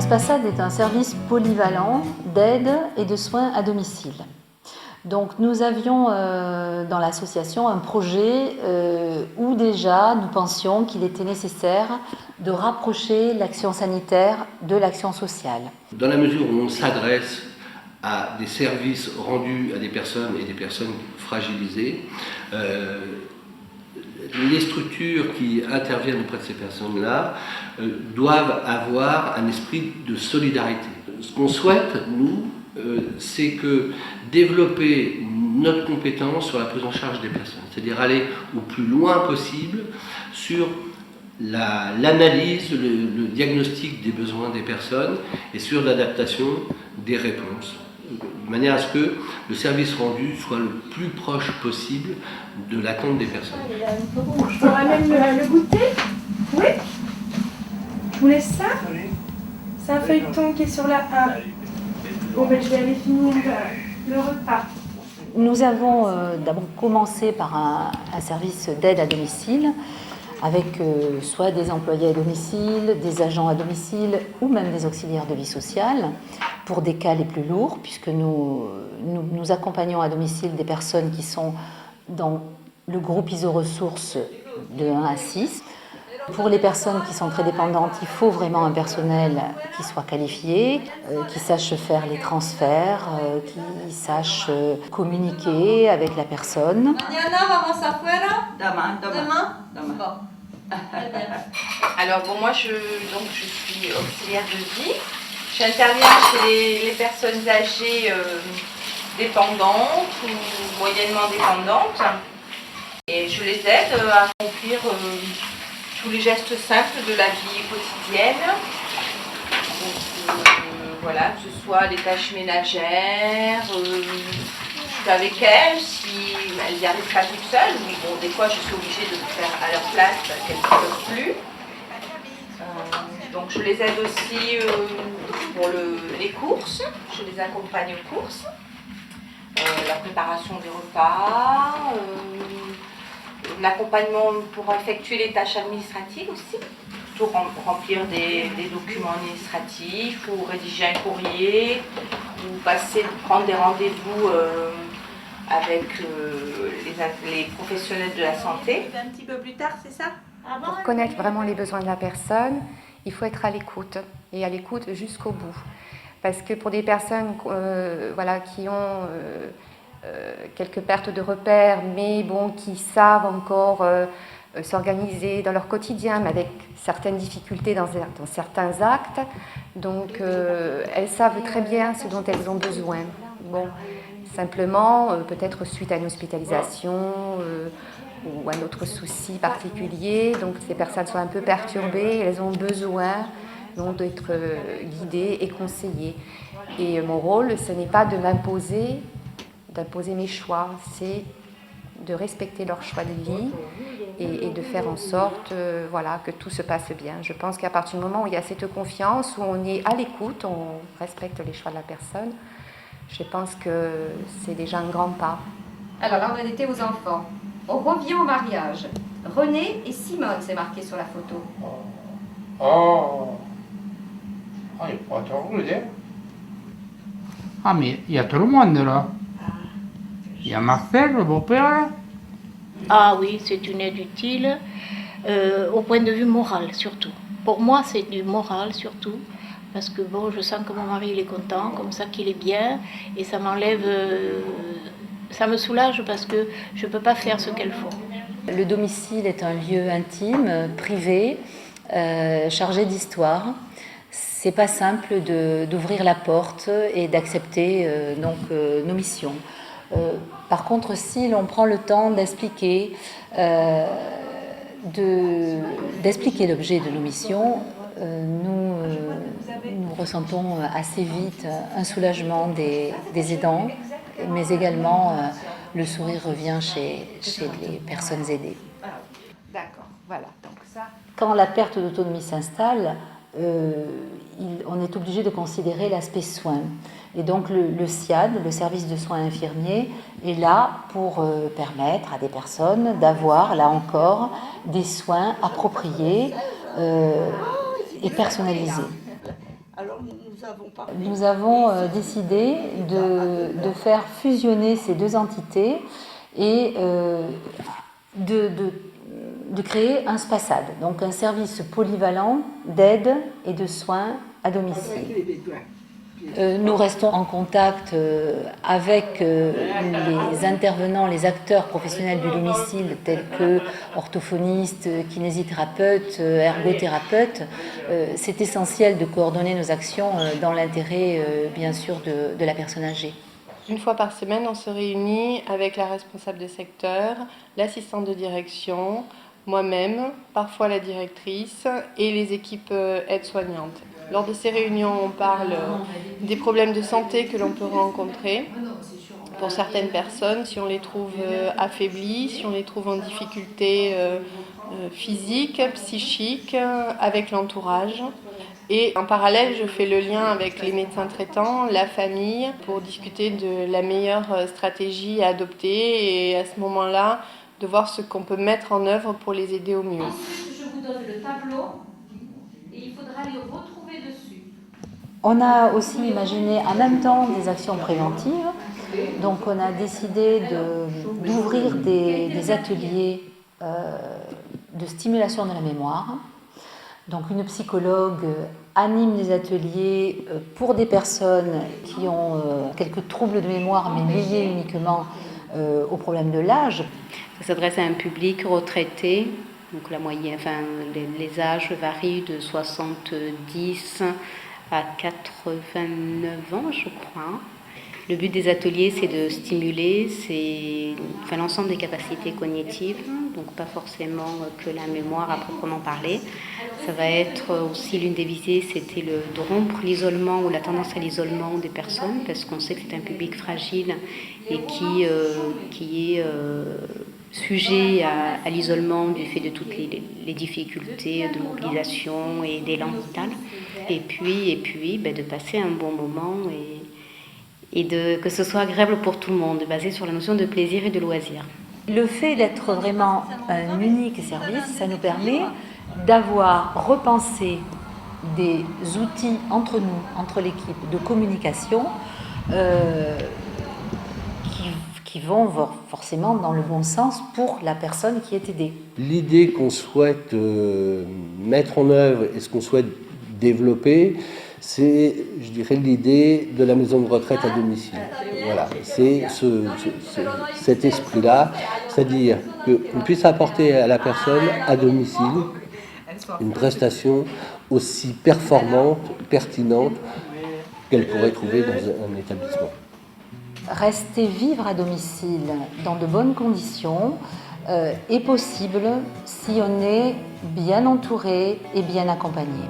Spasad est un service polyvalent d'aide et de soins à domicile. Donc nous avions dans l'association un projet où déjà nous pensions qu'il était nécessaire de rapprocher l'action sanitaire de l'action sociale. Dans la mesure où on s'adresse à des services rendus à des personnes et des personnes fragilisées, les structures qui interviennent auprès de ces personnes-là doivent avoir un esprit de solidarité. Ce qu'on souhaite, nous, c'est que développer notre compétence sur la prise en charge des personnes, c'est-à-dire aller au plus loin possible sur l'analyse, le diagnostic des besoins des personnes et sur l'adaptation des réponses, de manière à ce que le service rendu soit le plus proche possible de l'attente des personnes. Je te ramène le goûter? Oui. Je vous laisse ça? C'est un feuilleton qui est sur la 1. Bon, ben, je vais aller finir le repas. Nous avons d'abord commencé par un service d'aide à domicile avec soit des employés à domicile, des agents à domicile ou même des auxiliaires de vie sociale pour des cas les plus lourds, puisque nous accompagnons à domicile des personnes qui sont dans le groupe iso-ressources de 1 à 6. Pour les personnes qui sont très dépendantes, il faut vraiment un personnel qui soit qualifié, qui sache faire les transferts, qui sache communiquer avec la personne. Mañana vamos afuera? Demain. Bon. Très bien. Alors bon, moi je suis auxiliaire de vie. J'interviens chez les personnes âgées dépendantes ou moyennement dépendantes et je les aide à accomplir tous les gestes simples de la vie quotidienne. Donc, voilà, que ce soit les tâches ménagères, je suis avec elles si elles n'y arrivent pas toutes seules. Oui, bon, des fois je suis obligée de le faire à leur place parce qu'elles ne peuvent plus. Donc je les aide aussi pour les courses, je les accompagne aux courses, la préparation des repas, l'accompagnement pour effectuer les tâches administratives aussi, pour remplir des documents administratifs ou rédiger un courrier ou prendre des rendez-vous avec les professionnels de la santé. Un petit peu plus tard, c'est ça? Pour connaître vraiment les besoins de la personne, il faut être à l'écoute et à l'écoute jusqu'au bout. Parce que pour des personnes qui ont quelques pertes de repères, mais bon, qui savent encore s'organiser dans leur quotidien, mais avec certaines difficultés dans certains actes, donc elles savent très bien ce dont elles ont besoin. Bon, simplement, peut-être suite à une hospitalisation ou un autre souci particulier, donc ces personnes sont un peu perturbées, elles ont besoin donc d'être guidées et conseillées. Et mon rôle, ce n'est pas de d'imposer mes choix, c'est de respecter leur choix de vie et de faire en sorte que tout se passe bien. Je pense qu'à partir du moment où il y a cette confiance, où on est à l'écoute, on respecte les choix de la personne, je pense que c'est déjà un grand pas. Alors là, on en était aux enfants. On revient au mariage. René et Simone, c'est marqué sur la photo. Il faut attendre le dire. Ah, mais il y a tout le monde là. Il y a Marcel, le beau-père. Ah oui, c'est une aide utile au point de vue moral surtout. Pour moi, c'est du moral surtout, parce que bon, je sens que mon mari il est content, comme ça qu'il est bien, et ça m'enlève, ça me soulage parce que je ne peux pas faire ce qu'elles font. Le domicile est un lieu intime, privé, chargé d'histoire. C'est pas simple d'ouvrir la porte et d'accepter nos missions. Par contre, si l'on prend le temps d'expliquer l'objet de nos missions, nous ressentons assez vite un soulagement des aidants, mais également le sourire revient chez les personnes aidées. D'accord, voilà. Donc ça. Quand la perte d'autonomie s'installe, on est obligé de considérer l'aspect soins. Et donc le SIAD, le service de soins infirmiers, est là pour permettre à des personnes d'avoir, là encore, des soins appropriés et personnalisés. Alors Nous avons décidé de faire fusionner ces deux entités et de créer un SPASAD, donc un service polyvalent d'aide et de soins à domicile. Nous restons en contact avec les intervenants, les acteurs professionnels du domicile tels que orthophonistes, kinésithérapeutes, ergothérapeutes. C'est essentiel de coordonner nos actions dans l'intérêt bien sûr de la personne âgée. Une fois par semaine, on se réunit avec la responsable de secteur, l'assistante de direction, moi-même, parfois la directrice et les équipes aides-soignantes. Lors de ces réunions, on parle des problèmes de santé que l'on peut rencontrer pour certaines personnes, si on les trouve affaiblies, si on les trouve en difficulté physique, psychique, avec l'entourage. Et en parallèle, je fais le lien avec les médecins traitants, la famille, pour discuter de la meilleure stratégie à adopter et à ce moment-là, de voir ce qu'on peut mettre en œuvre pour les aider au mieux. Ensuite, je vous donne le tableau et il faudra les retrouver dessus. On a aussi imaginé en même temps des actions préventives. Donc on a décidé d'ouvrir des ateliers de stimulation de la mémoire. Donc une psychologue anime des ateliers pour des personnes qui ont quelques troubles de mémoire, mais liés uniquement au problème de l'âge. Ça s'adresse à un public retraité, donc la moyenne, les âges varient de 70 à 89 ans, je crois. Le but des ateliers, c'est de stimuler l'ensemble des capacités cognitives, donc pas forcément que la mémoire à proprement parler. Ça va être aussi l'une des visées, c'était de rompre l'isolement ou la tendance à l'isolement des personnes, parce qu'on sait que c'est un public fragile et qui est sujet à l'isolement du fait de toutes les difficultés de mobilisation et d'élan vital. Et puis de passer un bon moment et que ce soit agréable pour tout le monde, basé sur la notion de plaisir et de loisir. Le fait d'être vraiment un unique service, ça nous permet d'avoir repensé des outils entre nous, entre l'équipe de communication, qui vont forcément dans le bon sens pour la personne qui est aidée. L'idée qu'on souhaite mettre en œuvre et ce qu'on souhaite développer, c'est, je dirais, l'idée de la maison de retraite à domicile. Voilà, c'est cet esprit-là, c'est-à-dire qu'on puisse apporter à la personne à domicile une prestation aussi performante, pertinente qu'elle pourrait trouver dans un établissement. Rester vivre à domicile dans de bonnes conditions est possible si on est bien entouré et bien accompagné.